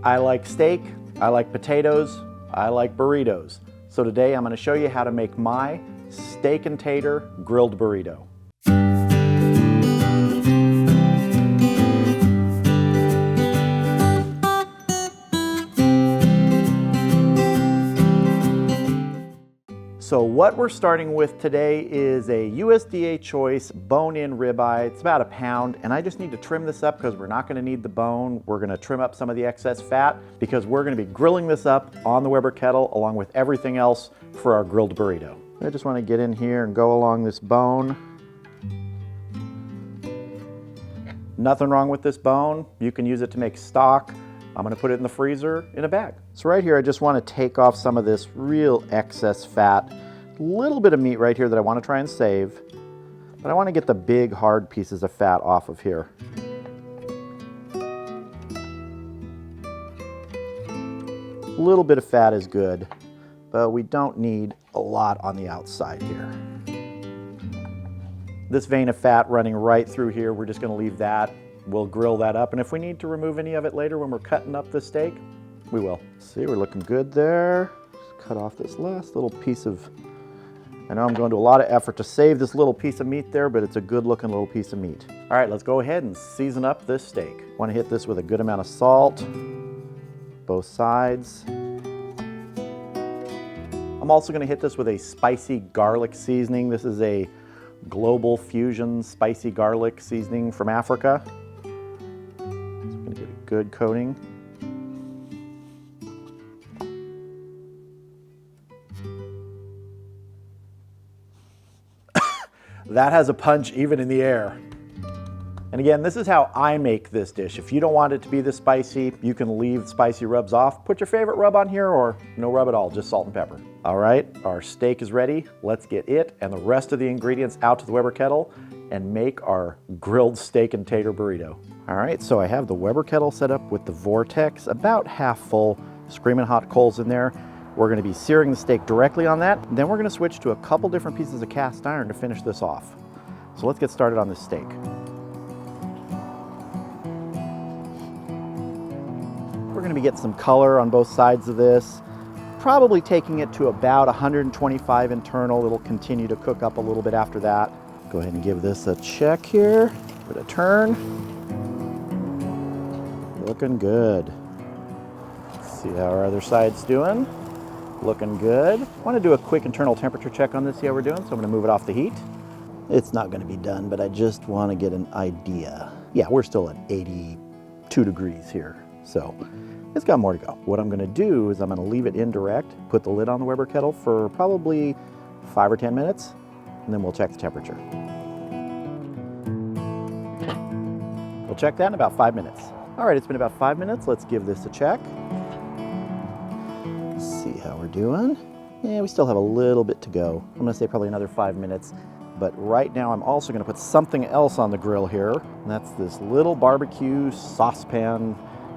I like steak, I like potatoes, I like burritos. So today I'm going to show you how to make my steak and tater grilled burrito. So what we're starting with today is a USDA choice bone-in ribeye. It's about a pound, and I just need to trim this up because we're not going to need the bone. We're going to trim up some of the excess fat because we're going to be grilling this up on the Weber kettle along with everything else for our grilled burrito. I just want to get in here and go along this bone. Nothing wrong with this bone. You can use it to make stock. I'm going to put it in the freezer in a bag. So right here, I just want to take off some of this real excess fat. A little bit of meat right here that I want to try and save, but I want to get the big hard pieces of fat off of here. A little bit of fat is good, but we don't need a lot on the outside here. This vein of fat running right through here, we're just going to leave that. We'll grill that up, and if we need to remove any of it later when we're cutting up the steak, we will. See, we're looking good there. Just cut off this last little piece of, I know I'm going to a lot of effort to save this little piece of meat there, but it's a good looking little piece of meat. All right, let's go ahead and season up this steak. Want to hit this with a good amount of salt, both sides. I'm also going to hit this with a spicy garlic seasoning. This is a global fusion spicy garlic seasoning from Africa. Get a good coating. That has a punch even in the air. And again, this is how I make this dish. If you don't want it to be this spicy, you can leave spicy rubs off. Put your favorite rub on here or no rub at all, just salt and pepper. All right, our steak is ready. Let's get it and the rest of the ingredients out to the Weber kettle and make our grilled steak and tater burrito. All right, so I have the Weber kettle set up with the vortex about half full, screaming hot coals in there. We're going to be searing the steak directly on that. Then we're going to switch to a couple different pieces of cast iron to finish this off. So let's get started on this steak. We're going to be getting some color on both sides of this. Probably taking it to about 125 internal. It'll continue to cook up a little bit after that. Go ahead and give this a check here. Give it a turn. Looking good. Let's see how our other side's doing. Looking good. I want to do a quick internal temperature check on this, see how we're doing, so I'm going to move it off the heat. It's not going to be done, but I just want to get an idea. Yeah, we're still at 82 degrees here, so it's got more to go. What I'm going to do is I'm going to leave it indirect, put the lid on the Weber kettle for probably 5 or 10 minutes, and then we'll check the temperature. We'll check that in about 5 minutes. All right, it's been about 5 minutes. Let's give this a check. See how we're doing. Yeah, we still have a little bit to go. I'm gonna say probably another 5 minutes, but right now I'm also gonna put something else on the grill here, and that's this little barbecue saucepan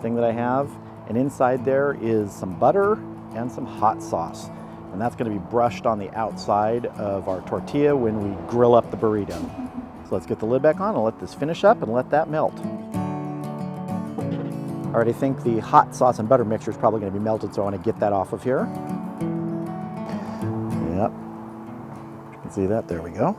thing that I have, and inside there is some butter and some hot sauce, and that's gonna be brushed on the outside of our tortilla when we grill up the burrito. So let's get the lid back on and let this finish up and let that melt. All right, I think the hot sauce and butter mixture is probably going to be melted, so I want to get that off of here. Yep, you can see that, there we go.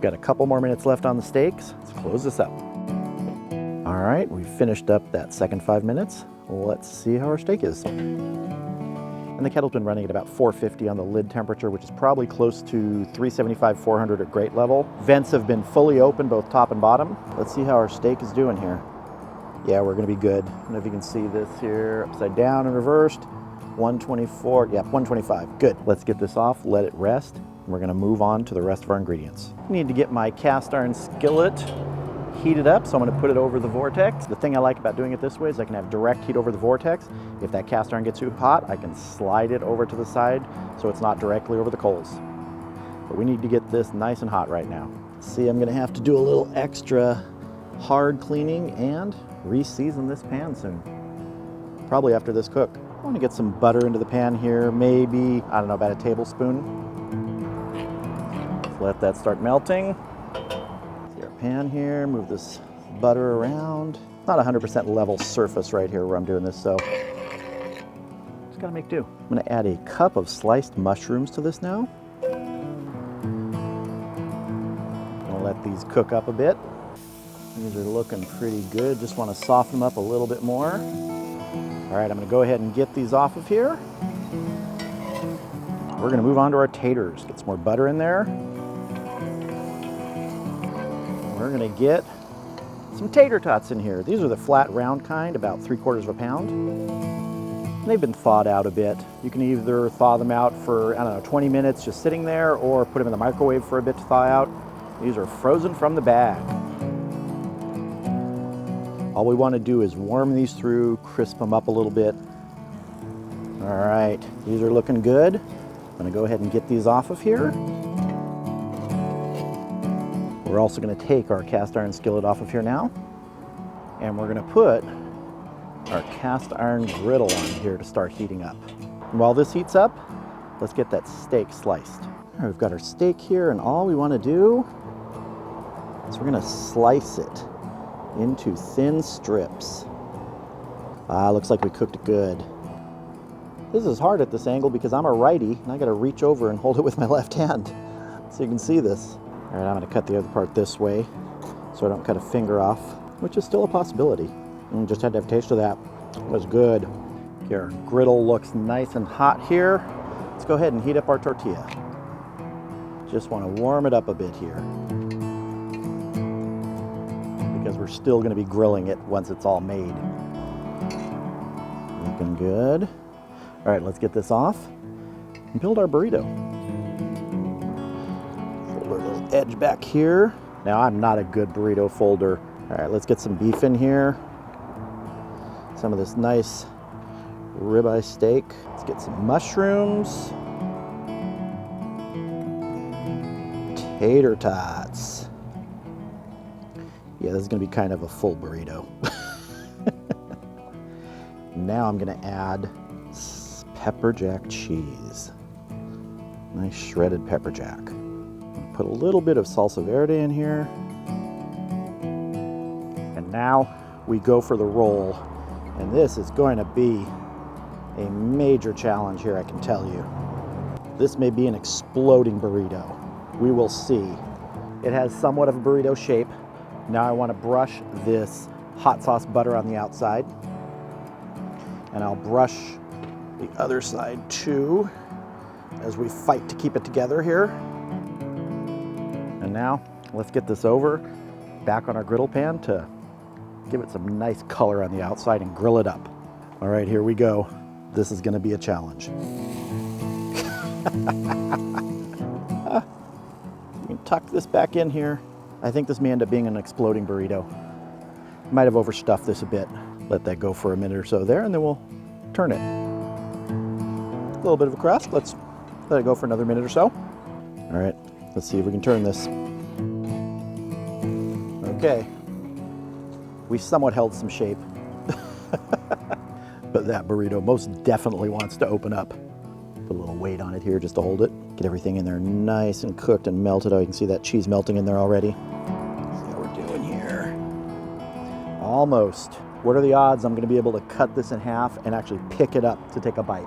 Got a couple more minutes left on the steaks. Let's close this up. All right, we've finished up that second 5 minutes. Let's see how our steak is. And the kettle's been running at about 450 on the lid temperature, which is probably close to 375, 400 at grate level. Vents have been fully open, both top and bottom. Let's see how our steak is doing here. Yeah, we're gonna be good. I don't know if you can see this here, upside down and reversed. 124, yeah, 125, good. Let's get this off, let it rest, and we're gonna move on to the rest of our ingredients. I need to get my cast iron skillet heated up, so I'm gonna put it over the vortex. The thing I like about doing it this way is I can have direct heat over the vortex. If that cast iron gets too hot, I can slide it over to the side so it's not directly over the coals. But we need to get this nice and hot right now. See, I'm gonna have to do a little extra hard cleaning and re-season this pan soon, probably after this cook. I want to get some butter into the pan here, maybe, I don't know, about a tablespoon. Let that start melting. See our pan here, move this butter around. not 100% level surface right here where I'm doing this, so just gotta make do. I'm gonna add a cup of sliced mushrooms to this now. I'll let these cook up a bit. These are looking pretty good. Just want to soften them up a little bit more. All right, I'm gonna go ahead and get these off of here. We're gonna move on to our taters. Get some more butter in there. We're gonna get some tater tots in here. These are the flat round kind, about 3/4 pound. And they've been thawed out a bit. You can either thaw them out for, I don't know, 20 minutes just sitting there, or put them in the microwave for a bit to thaw out. These are frozen from the bag. All we want to do is warm these through, crisp them up a little bit. All right, these are looking good. I'm gonna go ahead and get these off of here. We're also gonna take our cast iron skillet off of here now, and we're gonna put our cast iron griddle on here to start heating up. And while this heats up, let's get that steak sliced. All right, we've got our steak here, and all we wanna do is we're gonna slice it into thin strips. Looks like we cooked it good. This is hard at this angle because I'm a righty and I gotta reach over and hold it with my left hand so you can see this. All right, I'm gonna cut the other part this way so I don't cut a finger off, which is still a possibility. And just had to have a taste of that. It was good. Okay, our griddle looks nice and hot here. Let's go ahead and heat up our tortilla. Just wanna warm it up a bit here, because we're still going to be grilling it once it's all made. Looking good. All right, let's get this off and build our burrito. Fold our little edge back here. Now, I'm not a good burrito folder. All right, let's get some beef in here. Some of this nice ribeye steak. Let's get some mushrooms. Tater tots. Yeah, this is gonna be kind of a full burrito. Now I'm gonna add pepper jack cheese. Nice shredded pepper jack. Put a little bit of salsa verde in here. And now we go for the roll. And this is going to be a major challenge here, I can tell you. This may be an exploding burrito. We will see. It has somewhat of a burrito shape. Now I want to brush this hot sauce butter on the outside, and I'll brush the other side too as we fight to keep it together here. And now let's get this over back on our griddle pan to give it some nice color on the outside and grill it up. All right, here we go. This is going to be a challenge. You can tuck this back in here. I think this may end up being an exploding burrito. Might have overstuffed this a bit. Let that go for a minute or so there, and then we'll turn it. A little bit of a crust. Let's let it go for another minute or so. All right, let's see if we can turn this. Okay, we somewhat held some shape, but that burrito most definitely wants to open up. Put a little weight on it here just to hold it. Get everything in there nice and cooked and melted. Oh, you can see that cheese melting in there already. See how we're doing here. Almost. What are the odds I'm gonna be able to cut this in half and actually pick it up to take a bite?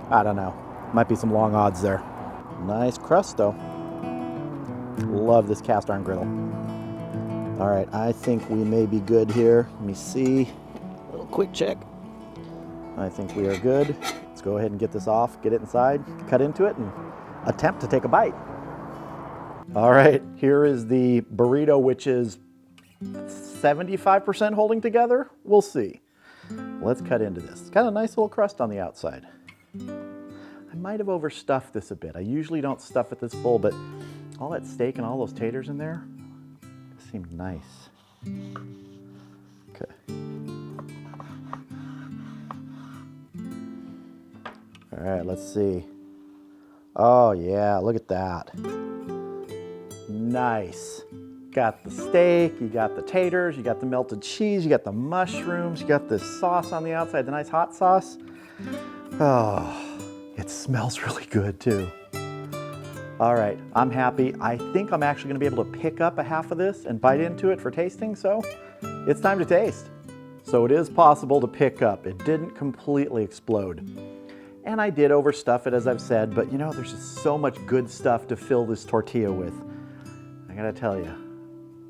I don't know. Might be some long odds there. Nice crust though. Love this cast iron griddle. All right, I think we may be good here. Let me see. A little quick check. I think we are good. Let's go ahead and get this off, get it inside, cut into it, and attempt to take a bite. All right, here is the burrito, which is 75% holding together. We'll see. Let's cut into this. It's got a nice little crust on the outside. I might have overstuffed this a bit. I usually don't stuff it this full, but all that steak and all those taters in there seemed nice. Okay. All right, let's see. Oh yeah, look at that. Nice. Got the steak, you got the taters, you got the melted cheese, you got the mushrooms, you got this sauce on the outside, the nice hot sauce. Oh, it smells really good too. All right, I'm happy. I think I'm actually gonna be able to pick up a half of this and bite into it for tasting, so It's time to taste. So it is possible to pick up. It didn't completely explode. And I did overstuff it, as I've said, but you know, there's just so much good stuff to fill this tortilla with. I gotta tell you,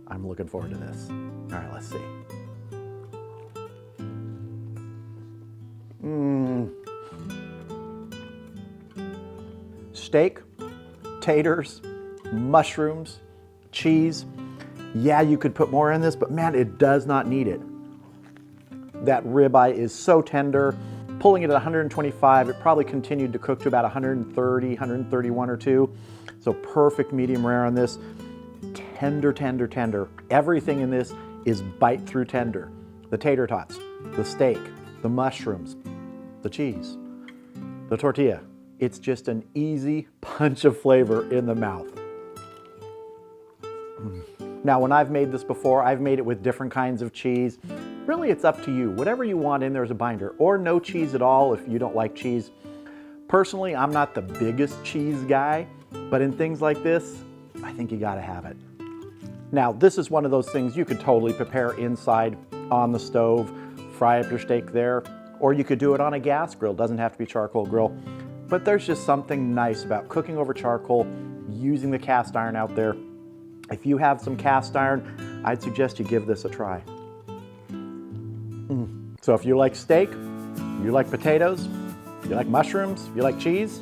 I'm looking forward to this. All right, let's see. Steak, taters, mushrooms, cheese. Yeah, you could put more in this, but man, it does not need it. That ribeye is so tender. Pulling it at 125, it probably continued to cook to about 130, 131 or 2. So perfect medium rare on this. Tender, tender, tender. Everything in this is bite through tender. The tater tots, the steak, the mushrooms, the cheese, the tortilla. It's just an easy punch of flavor in the mouth. Now, when I've made this before, I've made it with different kinds of cheese. Really, it's up to you. Whatever you want in there is a binder, or no cheese at all if you don't like cheese. Personally, I'm not the biggest cheese guy, but in things like this, I think you gotta have it. Now, this is one of those things you could totally prepare inside on the stove, fry up your steak there, or you could do it on a gas grill. It doesn't have to be charcoal grill. But there's just something nice about cooking over charcoal, using the cast iron out there. If you have some cast iron, I'd suggest you give this a try. So if you like steak, you like potatoes, you like mushrooms, you like cheese,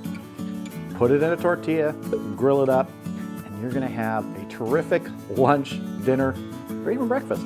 put it in a tortilla, grill it up, and you're gonna have a terrific lunch, dinner, or even breakfast.